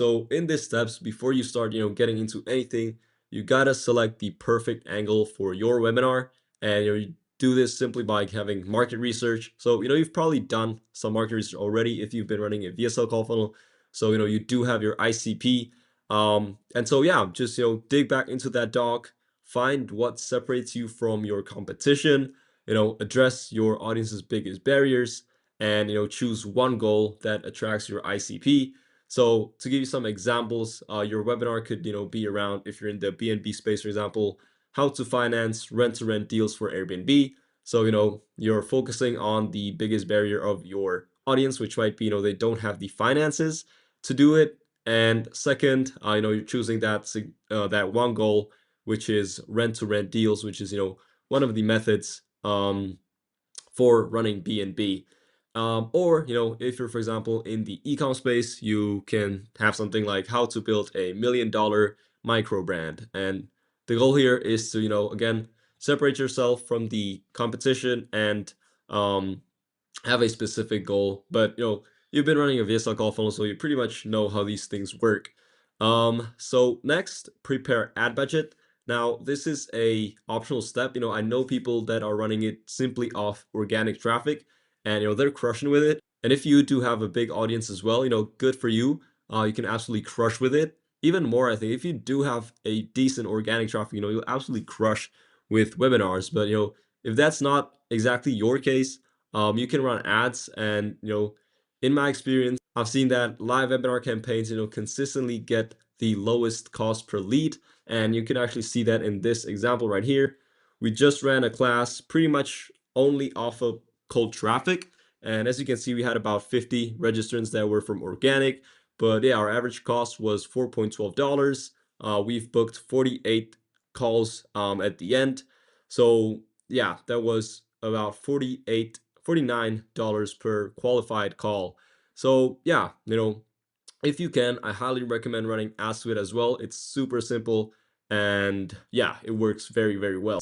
So in these steps, before you start, getting into anything, you gotta select the perfect angle for your webinar. And you do this simply by having market research. So, you've probably done some market research already if you've been running a VSL call funnel. So, you do have your ICP. And so, yeah, just, dig back into that doc, find what separates you from your competition, address your audience's biggest barriers, and, choose one goal that attracts your ICP. So to give you some examples, your webinar could, be around, if you're in the B&B space, for example, how to finance rent-to-rent deals for Airbnb. So, you're focusing on the biggest barrier of your audience, which might be, they don't have the finances to do it. And second, you're choosing that one goal, which is rent-to-rent deals, which is, one of the methods for running B&B. Or, if you're, for example, in the e-com space, you can have something like how to build a $1 million micro brand. And the goal here is to, again, separate yourself from the competition and have a specific goal. But, you've been running a VSL call funnel, so you pretty much know how these things work. So next, prepare ad budget. Now, this is a optional step. I know people that are running it simply off organic traffic, and they're crushing with it. And if you do have a big audience as well, good for you. You can absolutely crush with it. Even more, I think, if you do have a decent organic traffic, you'll absolutely crush with webinars. But if that's not exactly your case, you can run ads, and in my experience, I've seen that live webinar campaigns, consistently get the lowest cost per lead. And you can actually see that in this example right here. We just ran a class pretty much only off of cold traffic. And as you can see, we had about 50 registrants that were from organic. But yeah, our average cost was $4.12. We've booked 48 calls at the end. So yeah, that was about $49 per qualified call. So yeah, if you can, I highly recommend running ads to it as well. It's super simple, and yeah, it works very, very well.